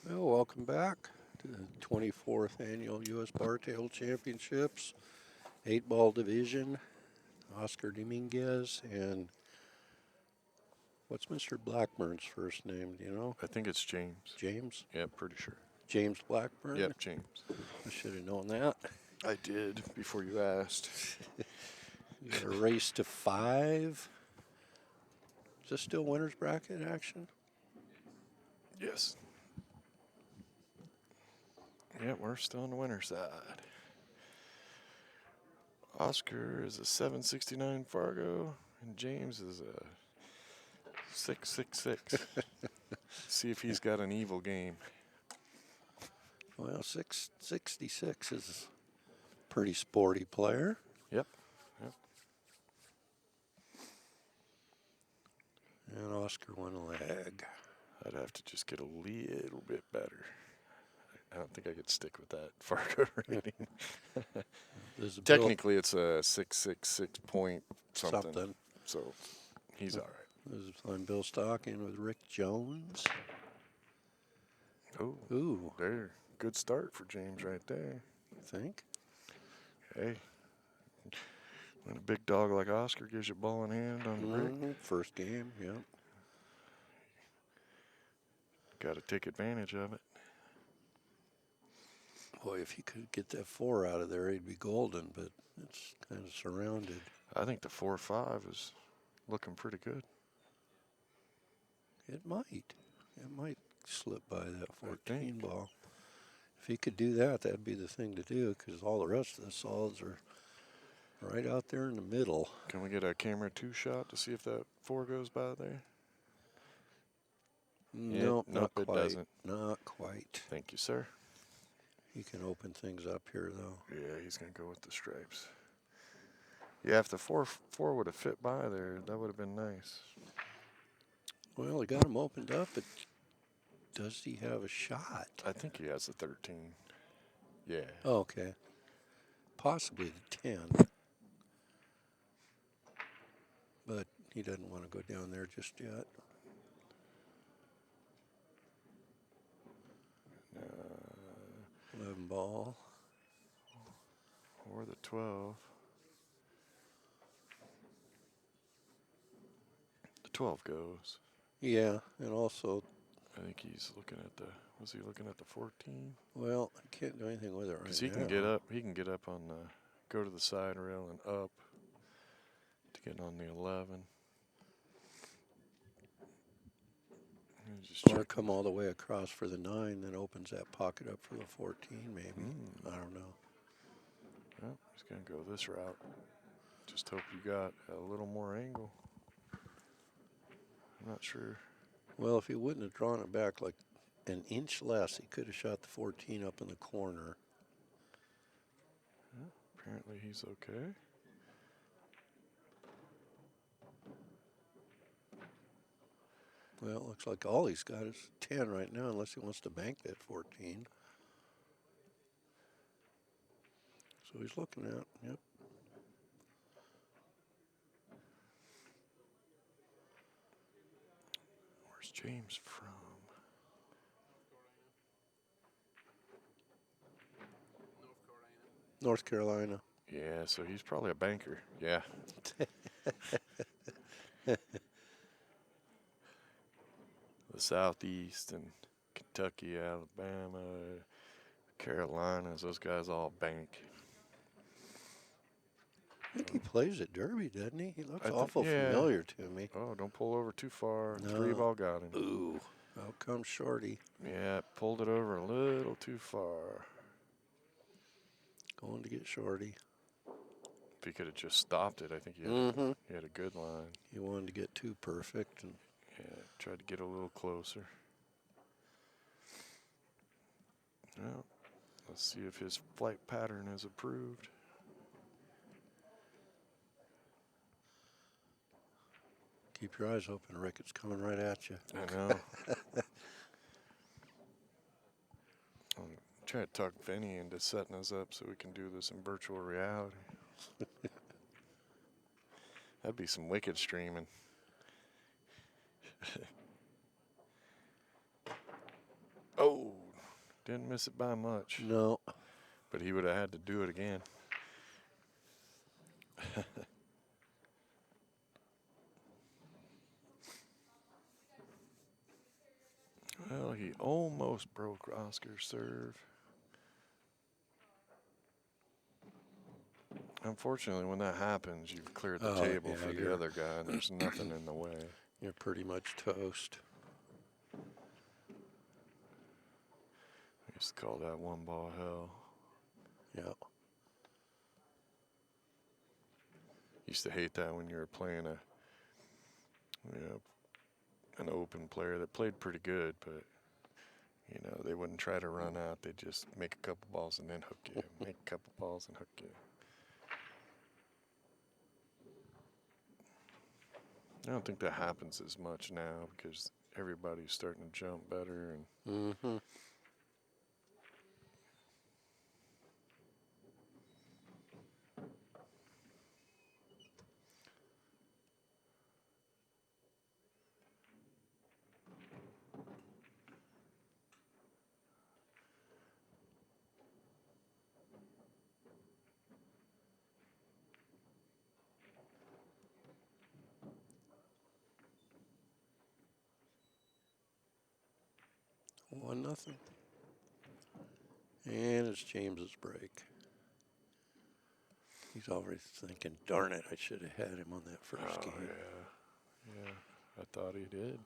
Well, welcome back to the 24th Annual U.S. Bartail Championships, 8-ball division. Oscar Dominguez and what's Mr. Blackburn's first name? Do you know? I think it's James. James? Yeah, pretty sure. James Blackburn? Yep, James. I should have known that. I did before you asked. You got a race to 5. Is this still winner's bracket action? Yes. Yeah, we're still on the winner's side. Oscar is a 769 Fargo, and James is a 666. See if he's got an evil game. Well, 666 is a pretty sporty player. Yep. And Oscar won a leg. I'd have to just get a little bit better. I don't think I could stick with that Fargo rating. Technically, it's a 666 point something. So he's all right. I'm Bill Stocking with Rick Jones. Ooh. There. Good start for James right there. You think? Hey. When a big dog like Oscar gives you ball in hand on the break. First game, yeah. Got to take advantage of it. Boy, if he could get that 4 out of there, he'd be golden, but it's kind of surrounded. I think the 4-5 is looking pretty good. It might slip by that 14 ball. If he could do that, that'd be the thing to do, because all the rest of the solids are right out there in the middle. Can we get a camera 2 shot to see if that 4 goes by there? Nope, not it quite. Doesn't. Not quite. Thank you, sir. He can open things up here, though. Yeah, he's going to go with the stripes. Yeah, if the 4 would have fit by there, that would have been nice. Well, he got him opened up, but does he have a shot? I think he has a 13. Yeah. Oh, okay. Possibly the 10. But he doesn't want to go down there just yet. Uh, 11 ball. Or the 12. The 12 goes. Yeah, and also, I think he's looking at the. Was he looking at the 14? Well, I can't do anything with it right now. Because he can get up. He can get up on the. Go to the side rail and up to get on the 11. Or come all the way across for the 9, then opens that pocket up for the 14, maybe. I don't know. Well, he's going to go this route. Just hope you got a little more angle. I'm not sure. Well, if he wouldn't have drawn it back like an inch less, he could have shot the 14 up in the corner. Well, apparently he's okay. Well, it looks like all he's got is 10 right now, unless he wants to bank that 14. So he's looking at, yep. Where's James from? North Carolina. Yeah, so he's probably a banker. Yeah. The Southeast and Kentucky, Alabama, Carolinas, those guys all bank. I think he plays at Derby, doesn't he? He looks awful familiar to me. Oh, don't pull over too far. No. 3 ball got him. Ooh, out comes Shorty. Yeah, pulled it over a little too far. Going to get Shorty. If he could have just stopped it, I think he had a good line. He wanted to get too perfect. And yeah, tried to get a little closer. Well, let's see if his flight pattern is approved. Keep your eyes open, Rick. It's coming right at you. I know. I'm trying to talk Vinny into setting us up so we can do this in virtual reality. That'd be some wicked streaming. Oh. Didn't miss it by much. No. But he would have had to do it again. Well, he almost broke Oscar's serve. Unfortunately, when that happens, you've cleared the table for the other guy, and there's nothing in the way. You're pretty much toast. I used to call that one ball hell. Yeah. Used to hate that when you were playing an open player that played pretty good, but they wouldn't try to run out. They'd just make a couple balls and then hook you. Make a couple balls and hook you. I don't think that happens as much now because everybody's starting to jump better. Mm-hmm. One nothing. And it's James's break. He's already thinking, darn it, I should have had him on that first game. Yeah, I thought he did.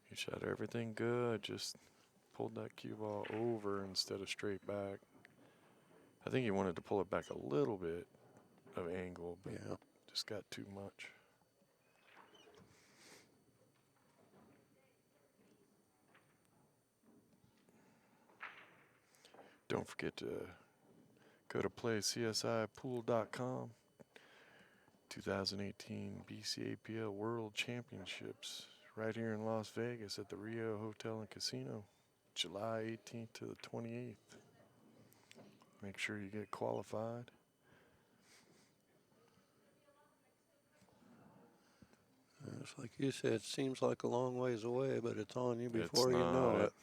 He shot everything good, just pulled that cue ball over instead of straight back. I think he wanted to pull it back a little bit of angle, but just got too much. Don't forget to go to playcsipool.com. 2018 BCAPL World Championships right here in Las Vegas at the Rio Hotel and Casino, July 18th to the 28th. Make sure you get qualified. It's like you said, it seems like a long ways away, but it's on you before you know it.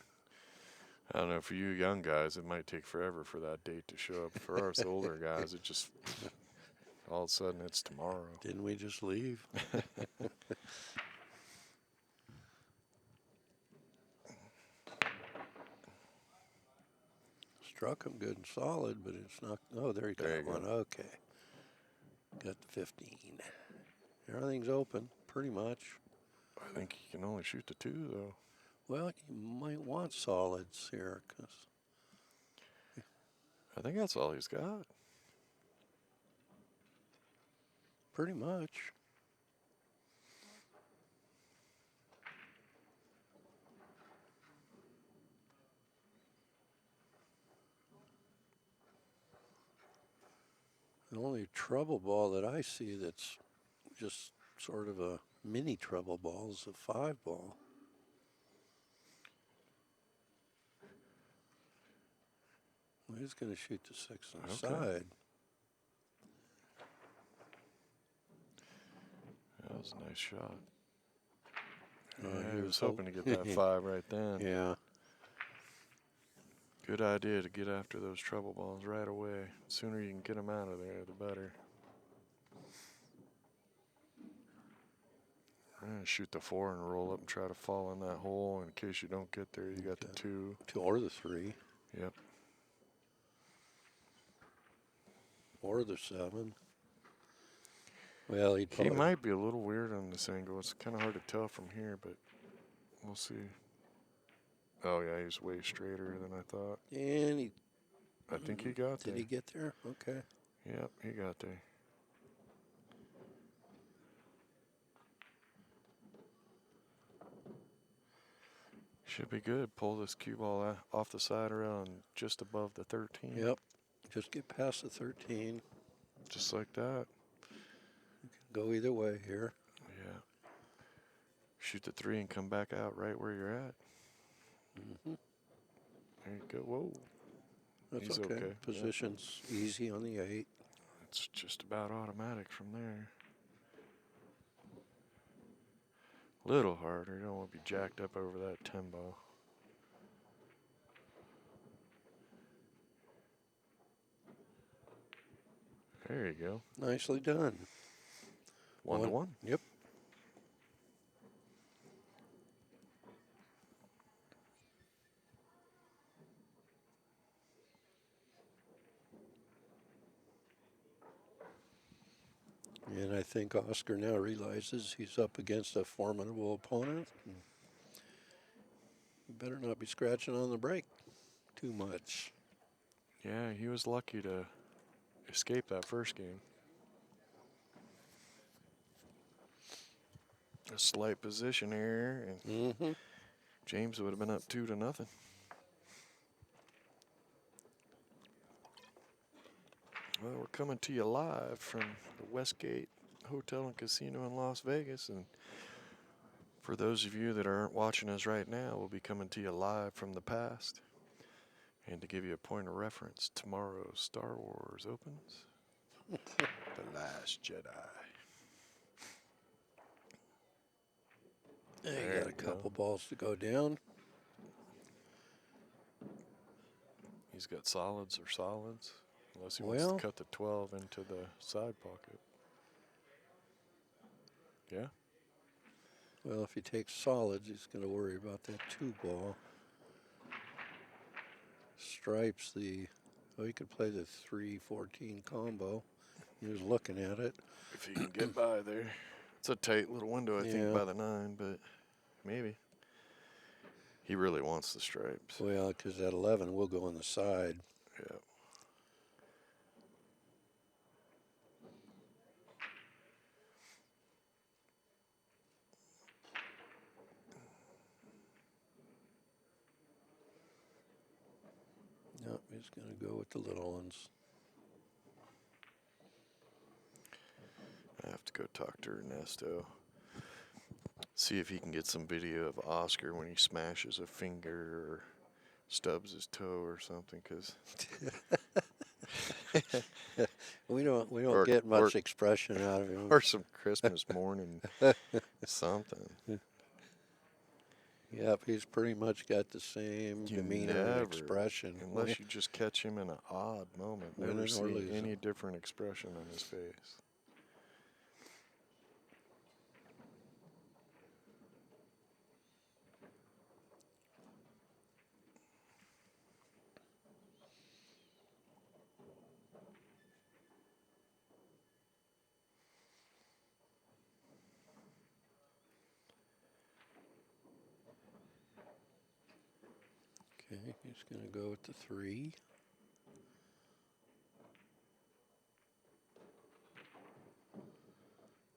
I don't know, for you young guys, it might take forever for that date to show up. For us older guys, it just, all of a sudden, it's tomorrow. Didn't we just leave? Struck him good and solid, but it's not. Oh, there you got one. Okay. Got the 15. Everything's open, pretty much. I think he can only shoot the 2, though. Well, you might want solids here, because I think that's all he's got. pretty much. The only trouble ball that I see that's just sort of a mini trouble ball is a 5 ball. Well, he's going to shoot the 6 on the side. That was a nice shot. He was hoping to get that 5 right then. Yeah. Good idea to get after those trouble balls right away. The sooner you can get them out of there, the better. Shoot the 4 and roll up and try to fall in that hole. In case you don't get there, you got the 2. Or the 3. Yep. Or the 7. Well, he might be a little weird on this angle. It's kind of hard to tell from here, but we'll see. Oh, yeah, he's way straighter than I thought. And I think he got there. Did he get there? Okay. Yep, he got there. Should be good. Pull this cue ball off the side around just above the 13. Yep. Just get past the 13. Just like that. You can go either way here. Yeah. Shoot the 3 and come back out right where you're at. Mm-hmm. There you go. Whoa. That's okay. Position's easy on the 8. It's just about automatic from there. Little harder. You don't want to be jacked up over that 10 ball. There you go. Nicely done. 1-1. Yep. And I think Oscar now realizes he's up against a formidable opponent. He better not be scratching on the brake too much. Yeah, he was lucky to escape that first game. A slight position error, and James would have been up 2-0. Well, we're coming to you live from the Westgate Hotel and Casino in Las Vegas. And for those of you that aren't watching us right now, we'll be coming to you live from the past. And to give you a point of reference, tomorrow Star Wars opens. The Last Jedi. There you got a couple balls to go down. He's got solids or solids, unless he wants to cut the 12 into the side pocket. Yeah? Well, if he takes solids, he's going to worry about that 2-ball. Stripes the, he could play the 3-14 combo. He was looking at it. If he can get by there. It's a tight little window, I think, by the 9, but maybe. He really wants the stripes. Well, because that 11 will go on the side. Yeah. Nope, he's going to go with the little ones. I have to go talk to Ernesto. See if he can get some video of Oscar when he smashes a finger or stubs his toe or something, because we don't get much expression out of him. Or some Christmas morning something. Yep, he's pretty much got the same demeanor and expression. Unless you just catch him in an odd moment. Never see any different expression on his face. Okay, he's going to go with the 3.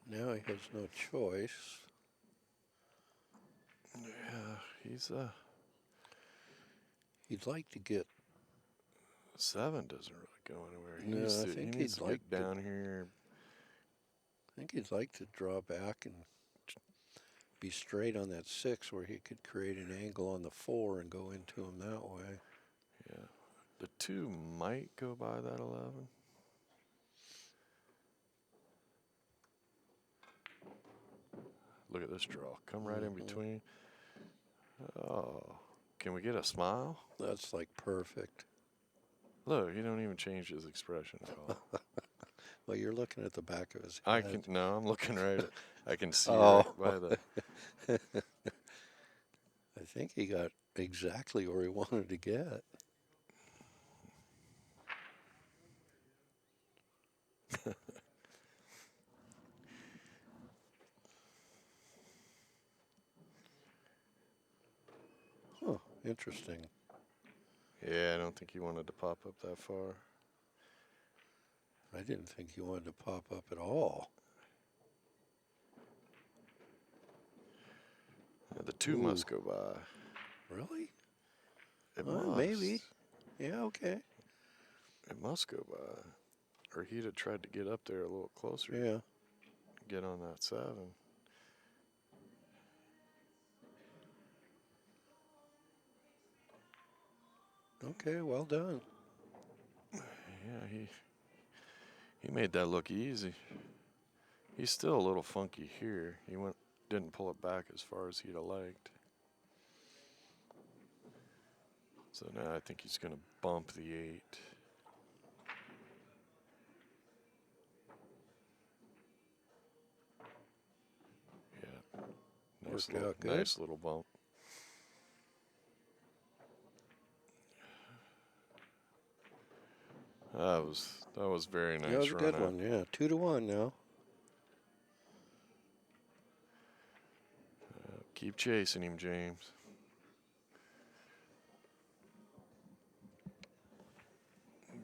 Now he has no choice. Yeah, he'd like to get 7 doesn't really go anywhere. No, I think he needs to like get down here. I think he'd like to draw back and be straight on that 6 where he could create an angle on the 4 and go into him that way. Yeah. The 2 might go by that 11. Look at this draw. Come right in between. Oh. Can we get a smile? That's like perfect. Look, he don't even change his expression at all. Well, you're looking at the back of his head. No, I'm looking right at, I can see right by the. I think he got exactly where he wanted to get. Huh, interesting. Yeah, I don't think he wanted to pop up that far. I didn't think he wanted to pop up at all. Yeah, the 2 must go by. Really? It must. Maybe. Yeah, okay. It must go by. Or he'd have tried to get up there a little closer. Yeah. Get on that 7. Okay, well done. Yeah, he made that look easy. He's still a little funky here. He didn't pull it back as far as he'd have liked. So now I think he's going to bump the 8. Worked out good. Nice little bump. That was very nice. That was a good out. one, yeah. 2-1 now. Keep chasing him, James.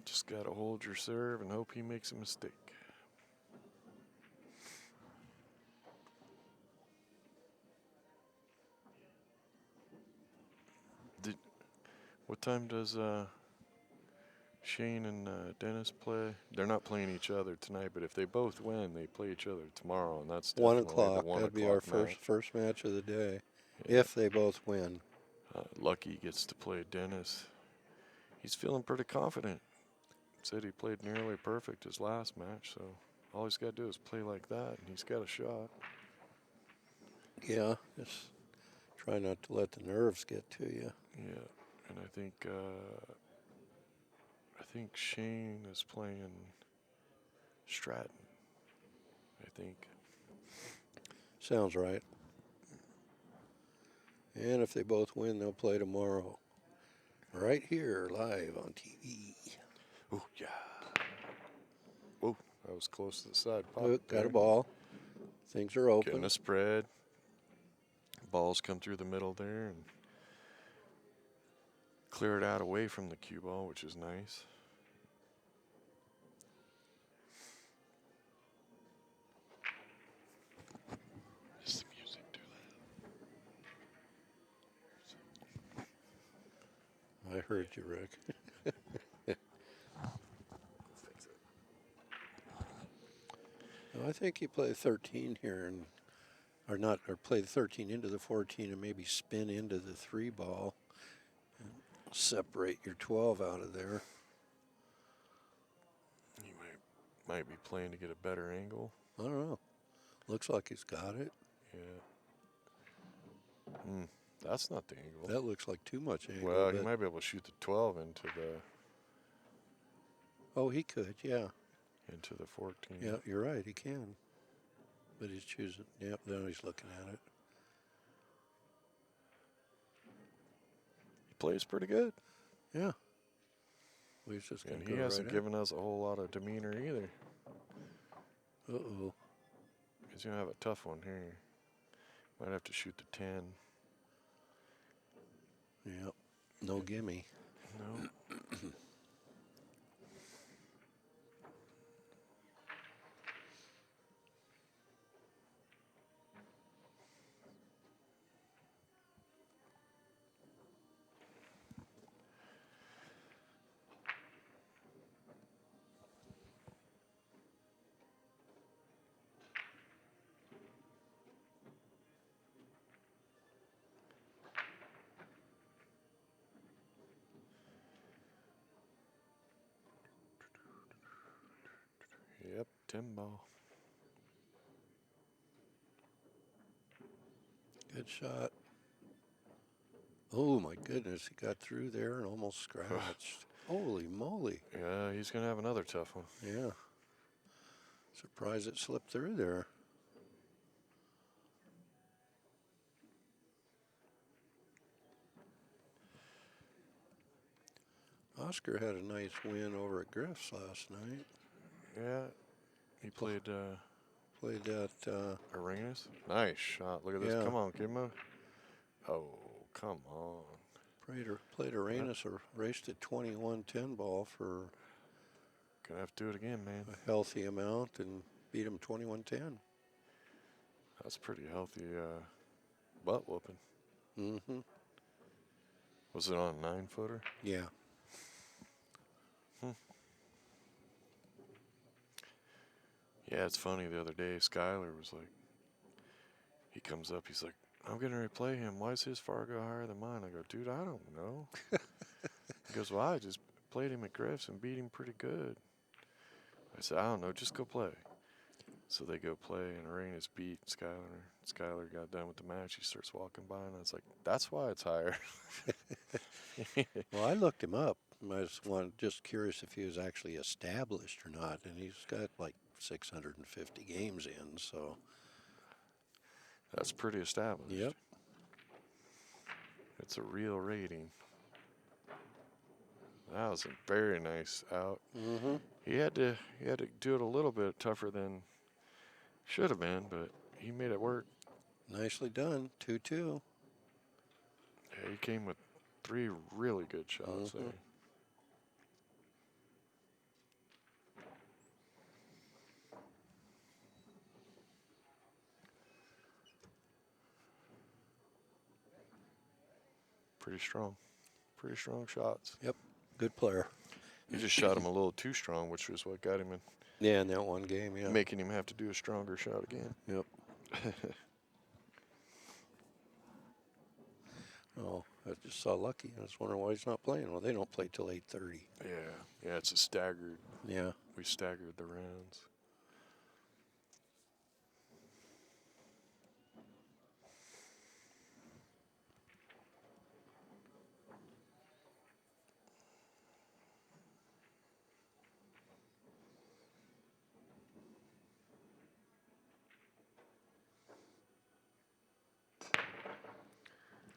Just got to hold your serve and hope he makes a mistake. What time does Shane and Dennis play? They're not playing each other tonight, but if they both win, they play each other tomorrow, and that's 1 definitely o'clock. the 1 That'd be o'clock our match. first match of the day, Yeah. if they both win. Lucky gets to play Dennis. He's feeling pretty confident. Said he played nearly perfect his last match, so all he's got to do is play like that, and he's got a shot. Yeah, just try not to let the nerves get to you. Yeah, and I think Shane is playing Stratton. I think. Sounds right. And if they both win, they'll play tomorrow. Right here, live on TV. Oh, yeah. Oh, that was close to the side. Pop Look, got a ball. Things are open. Getting a spread. Balls come through the middle there and clear it out away from the cue ball, which is nice. Is the music too loud? I heard you, Rick. I think you play 13 here, and or play the 13 into the 14 and maybe spin into the 3 ball and separate your 12 out of there. He might be playing to get a better angle. I don't know. Looks like he's got it. Yeah. That's not the angle. That looks like too much angle. Well, he might be able to shoot the 12 into the. Oh, he could, yeah. Into the 14. Yeah, you're right. He can. But he's choosing. Yep, now he's looking at it. He plays pretty good. Yeah. He's just And he hasn't given us a whole lot of demeanor either. Uh-oh. He's going to have a tough one here. Might have to shoot the 10. Yep. No gimme. No. Yep, 10 ball. Good shot. Oh, my goodness. He got through there and almost scratched. Holy moly. Yeah, he's going to have another tough one. Yeah. Surprised it slipped through there. Oscar had a nice win over at Griff's last night. Yeah, he played that. Arenas. Nice shot. Look at this. Yeah. Come on, give him a. Oh, come on. Played Arenas or raced at 21-10 ball for Gonna have to do it again, man. a healthy amount and beat him 21-10. That's pretty healthy butt whooping. Mm-hmm. Was it on a 9-footer? Yeah. Yeah, it's funny. The other day, Skyler was like, he comes up, he's like, I'm going to replay him. Why is his Fargo higher than mine? I go, dude, I don't know. He goes, well, I just played him at Griff's and beat him pretty good. I said, I don't know, just go play. So they go play, and Arenas beat Skyler. Skyler got done with the match. He starts walking by, and I was like, that's why it's higher. Well, I looked him up. I just curious if he was actually established or not, and he's got like 650 games in, so. That's pretty established. Yep. It's a real rating. That was a very nice out. Mm-hmm. He had to do it a little bit tougher than should have been, but he made it work. Nicely done. 2-2. Yeah, he came with 3 really good shots there. Pretty strong shots. Yep. Good player. He just shot him a little too strong, which was what got him in. Yeah, in that one game, yeah. Making him have to do a stronger shot again. Yep. Oh, I just saw Lucky. I was wondering why he's not playing. Well, they don't play till 8:30. Yeah, it's a staggered. Yeah. We staggered the rounds.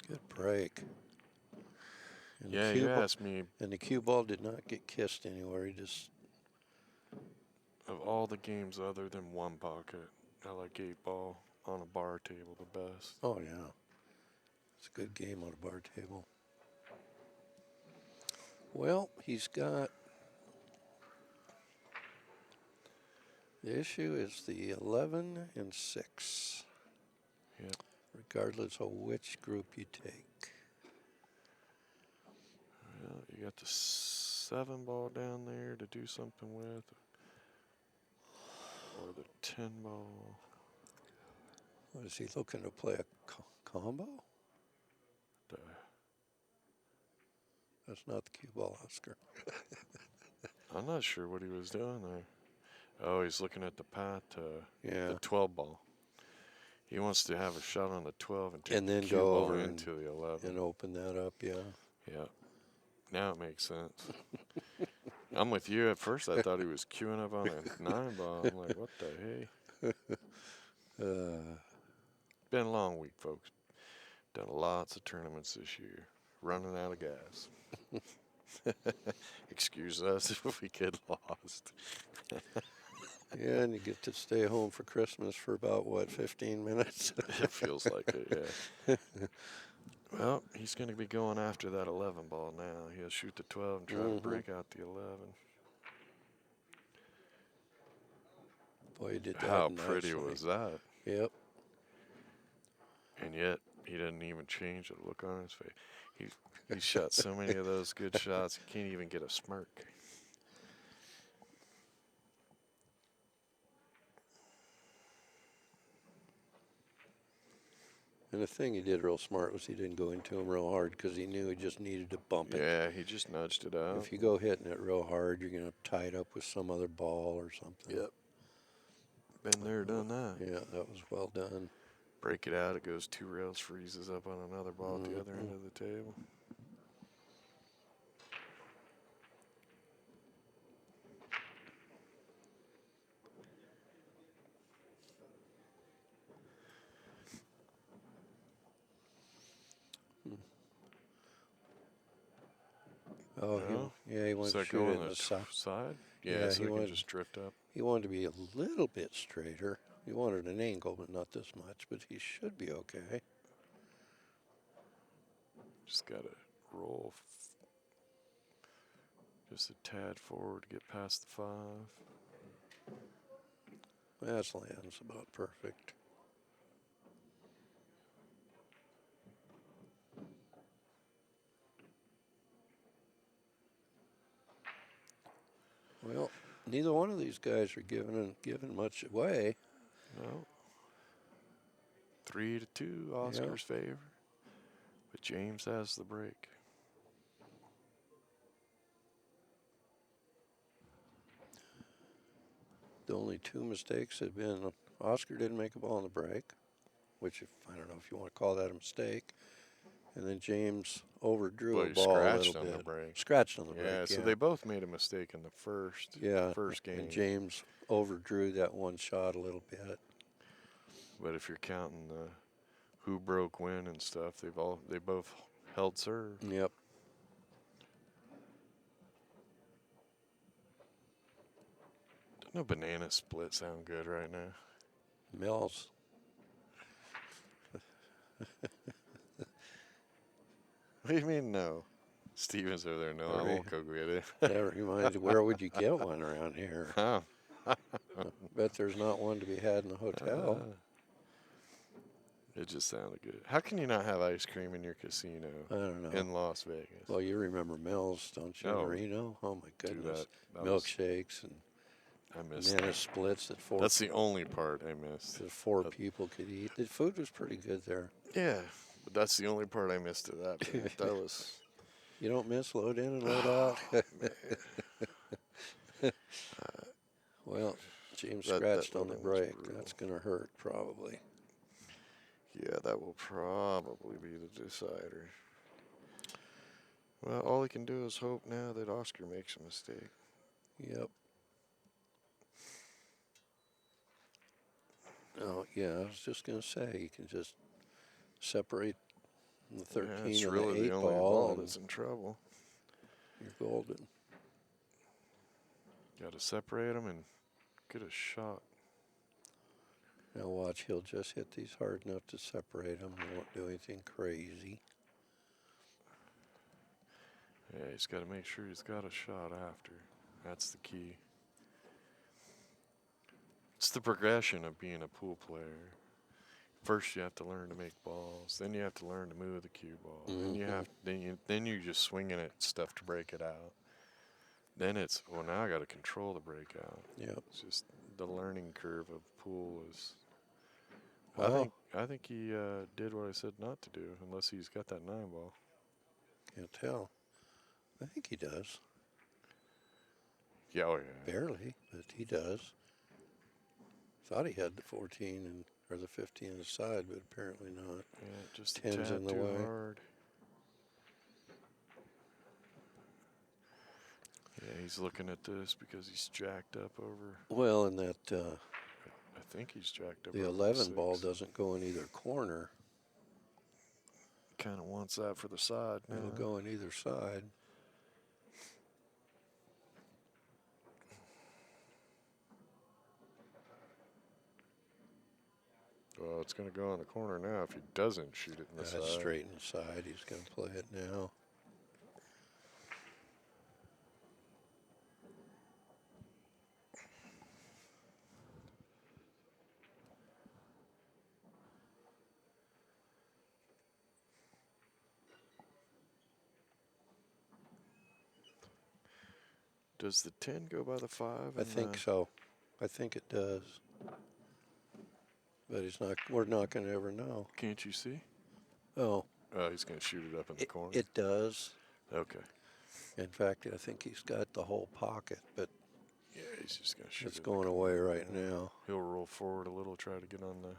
Good break. And Yeah, you asked me. And the cue ball did not get kissed anywhere. He just. Of all the games other than one pocket, I like 8-ball on a bar table the best. Oh, yeah. It's a good game on a bar table. Well, he's got. The issue is the 11 and 6. Yep. Regardless of which group you take. Well, you got the 7-ball down there to do something with, or the 10-ball. What is he looking to play a combo? That's not the cue ball, Oscar. I'm not sure what he was doing there. Oh, he's looking at the path to the 12-ball. He wants to have a shot on the 12 and take and then the cue go ball over into the 11. And open that up, yeah. Yeah. Now it makes sense. I'm with you. At first, I thought he was queuing up on a 9-ball. I'm like, what the hey? Been a long week, folks. Done lots of tournaments this year. Running out of gas. Excuse us if we get lost. Yeah, and you get to stay home for Christmas for about, 15 minutes? It feels like it, yeah. Well, he's going to be going after that 11-ball now. He'll shoot the 12 and try to break out the 11. Boy, he did that. How pretty was that? Yep. And yet, he didn't even change the look on his face. He shot so many of those good shots, he can't even get a smirk. And the thing he did real smart was he didn't go into him real hard because he knew he just needed to bump it. Yeah, he just nudged it out. If you go hitting it real hard, you're going to tie it up with some other ball or something. Yep. Been there, done that. Yeah, that was well done. Break it out, it goes 2 rails, freezes up on another ball at the other end of the table. Oh, no? he wanted to shoot it in the side. Yeah, so he can just drift up. He wanted to be a little bit straighter. He wanted an angle, but not this much. But he should be okay. Just got to roll just a tad forward to get past the 5. That's lands about perfect. Well, neither one of these guys are giving much away. No. 3-2, Oscar's favor. But James has the break. The only 2 mistakes have been Oscar didn't make a ball on the break, which I don't know if you want to call that a mistake. And then James overdrew a ball a little bit. The break. Scratched on the break. Yeah, so they both made a mistake in the first game. And James overdrew that one shot a little bit. But if you're counting who broke when and stuff. They both held serve. Yep. Doesn't a banana split sound good right now? Mills. What do you mean no? Steven's over there. No, I won't go get it. That reminds me, where would you get one around here? Huh. Bet there's not one to be had in the hotel. It just sounded good. How can you not have ice cream in your casino I don't know. in Las Vegas? Well, you remember Mills, don't you, Oh, Reno? Oh, my goodness. that was- Milkshakes and I missed banana that. splits that That's the only part I missed. four people could eat. The food was pretty good there. Yeah, but that's the only part I missed of that. Bit. That was. You don't miss load in and load out? Well, James scratched on the brake. That's going to hurt, probably. Yeah, that will probably be the decider. Well, all he can do is hope now that Oscar makes a mistake. Yep. Oh, yeah, I was just going to say, you can just separate the 13 it's and really the 8 the only ball, ball and that's in trouble. you're golden. Got to separate them and get a shot. Now watch, he'll just hit these hard enough to separate them. He won't do anything crazy. Yeah, he's got to make sure he's got a shot after. That's the key. It's the progression of being a pool player. First, you have to learn to make balls. Then you have to learn to move the cue ball. Then you're just swinging at stuff to break it out. Then it's now I got to control the breakout. Yep. It's just the learning curve of pool is. Well, I think he did what I said not to do, unless he's got that 9 ball. can't tell. I think he does. Yeah, oh yeah. Barely, but he does. Thought he had the 14 or the 15 on the side, but apparently not. Yeah, just 10's a tad in the too way. hard. Yeah, he's looking at this because he's jacked up over. Well, and that I think he's jacked up. the over 11 ball 6. doesn't go in either corner. Kind of wants that for the side now. It'll go in either side. Well, it's going to go in the corner now if he doesn't shoot it in the That's side. straight inside. He's going to play it now. Does the 10 go by the 5? I think so. I think it does. But we're not going to ever know. Can't you see? Oh. Oh, he's going to shoot it up in the corner. It does. Okay. In fact, I think he's got the whole pocket, but yeah, he's just going to shoot it. It's going away right now. He'll roll forward a little, try to get on the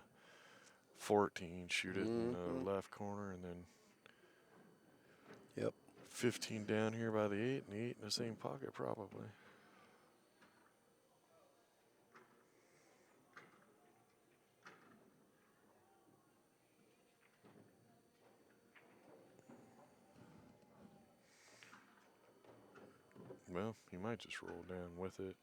14, shoot it in the left corner, and then 15 down here by the 8, and the 8 in the same pocket probably. Well, he might just roll down with it.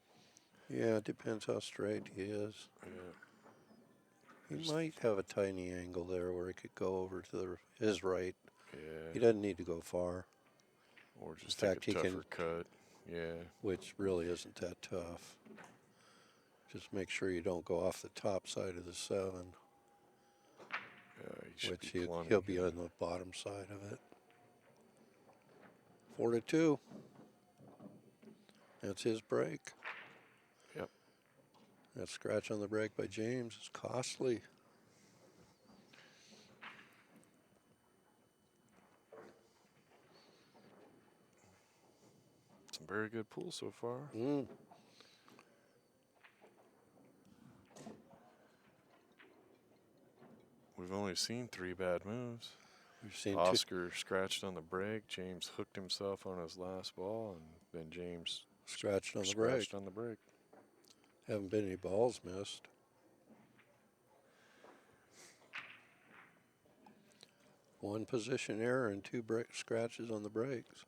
Yeah, it depends how straight he is. Yeah. He might have a tiny angle there where he could go over to his right. Yeah. He doesn't need to go far. Or just In fact, take a he tougher cut. Yeah. Which really isn't that tough. Just make sure you don't go off the top side of the 7. Which he'll be on the bottom side of it. 4-2. That's his break. Yep. That scratch on the break by James is costly. Some very good pool so far. We've only seen 3 bad moves. We've seen Oscar scratched on the break. James hooked himself on his last ball, and then James scratched on the break. Haven't been any balls missed. 1 position error and 2 scratches on the brakes.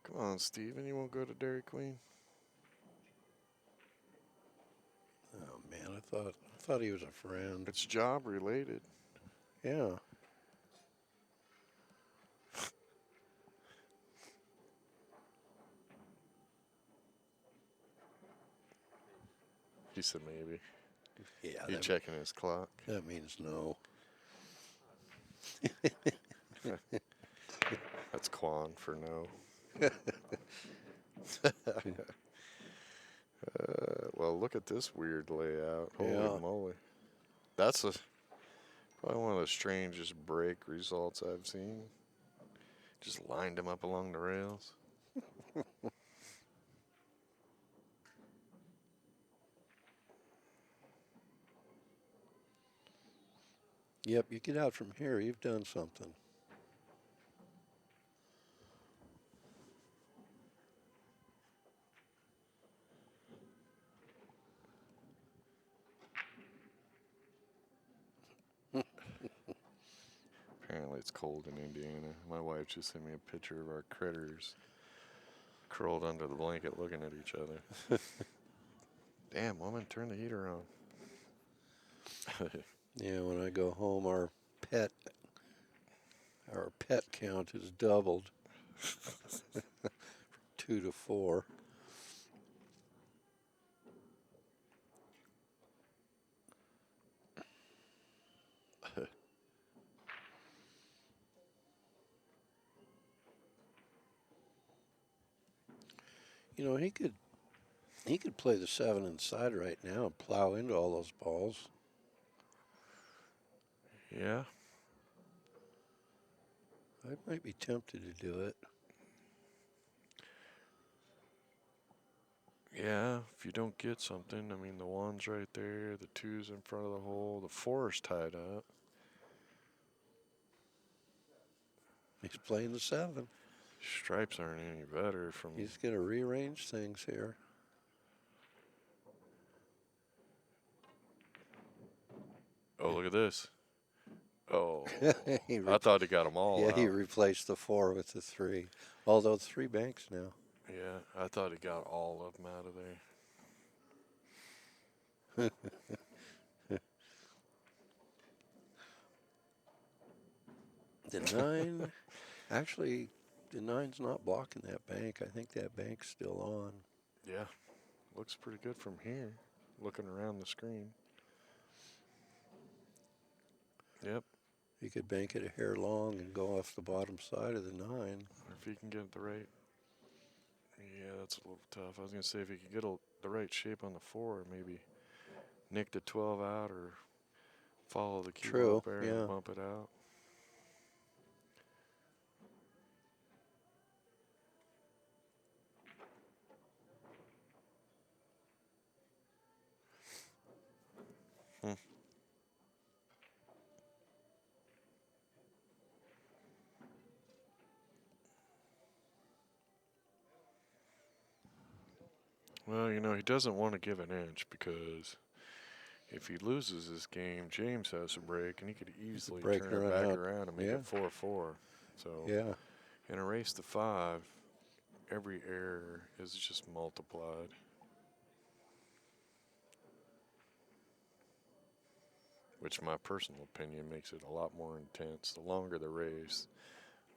Come on, Steven, you won't go to Dairy Queen? Oh man, I thought he was a friend. It's job related. Yeah. He said maybe. Yeah. He checking his clock. That means no. That's Quan for no. Well, look at this weird layout. Holy Yeah. moly. That's probably one of the strangest break results I've seen. Just lined him up along the rails. Yep, you get out from here, you've done something. Apparently it's cold in Indiana. My wife just sent me a picture of our critters curled under the blanket looking at each other. Damn, woman, turn the heater on. Yeah, when I go home, our pet count is doubled. 2 to 4. You know, he could play the 7 inside right now and plow into all those balls. Yeah. I might be tempted to do it. Yeah, if you don't get something, I mean, the 1's right there, the 2's in front of the hole, the 4's tied up. He's playing the 7. Stripes aren't any better from... He's going to rearrange things here. Oh, look at this. Oh, He I thought he got them all out. he replaced the 4 with the 3. Although 3 banks now. Yeah, I thought he got all of them out of there. The 9, actually, the 9's not blocking that bank. I think that bank's still on. Yeah, looks pretty good from here, looking around the screen. Yep. You could bank it a hair long and go off the bottom side of the 9. Or if he can get the right... Yeah, that's a little tough. I was going to say if he could get the right shape on the 4, maybe nick the 12 out or follow the cue up there and bump it out. Well, you know, he doesn't want to give an inch because if he loses this game, James has a break, and he could easily turn it back around and make it 4-4. So in a race to 5, every error is just multiplied. Which, in my personal opinion, makes it a lot more intense. The longer the race,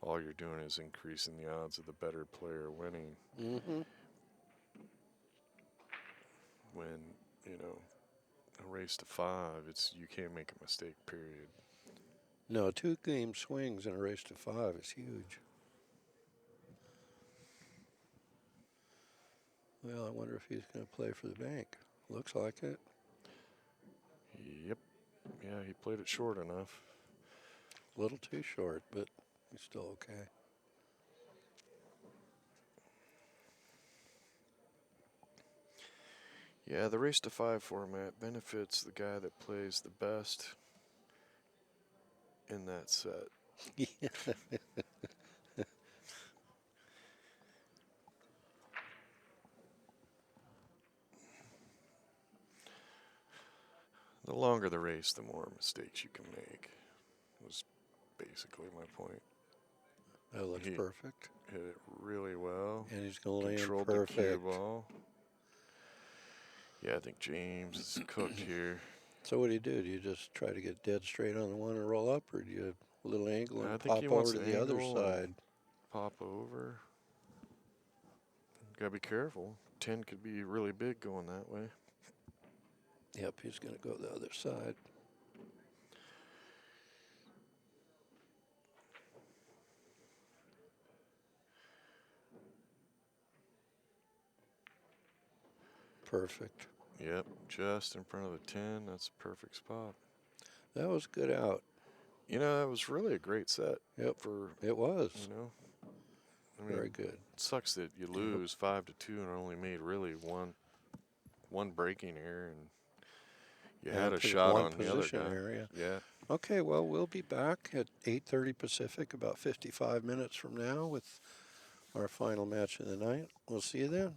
all you're doing is increasing the odds of the better player winning. Mm-hmm. When, you know, a race to 5, you can't make a mistake, period. No, 2 game swings in a race to 5 is huge. Well, I wonder if he's going to play for the bank. Looks like it. Yep. Yeah, he played it short enough. A little too short, but he's still okay. Yeah, the race to 5 format benefits the guy that plays the best in that set. longer the race, the more mistakes you can make. Was basically my point. That looks perfect. Hit it really well. And he's going to land Controlled the cue perfect. ball. Yeah, I think James is cooked here. So what do? Do you just try to get dead straight on the one and roll up, or do you a little angle and I think he pop wants over to to the other angle side? and pop over. Gotta be careful. 10 could be really big going that way. Yep, he's going to go the other side. Perfect. Yep, just in front of the 10. That's a perfect spot. That was good out. You know, that was really a great set. Yep, it was. You know, I mean, Very good. It sucks that you lose 5-2 and only made really one breaking error, and you had a shot on the other guy. Area. Yeah. Okay, well, we'll be back at 8:30 Pacific, about 55 minutes from now, with our final match of the night. We'll see you then.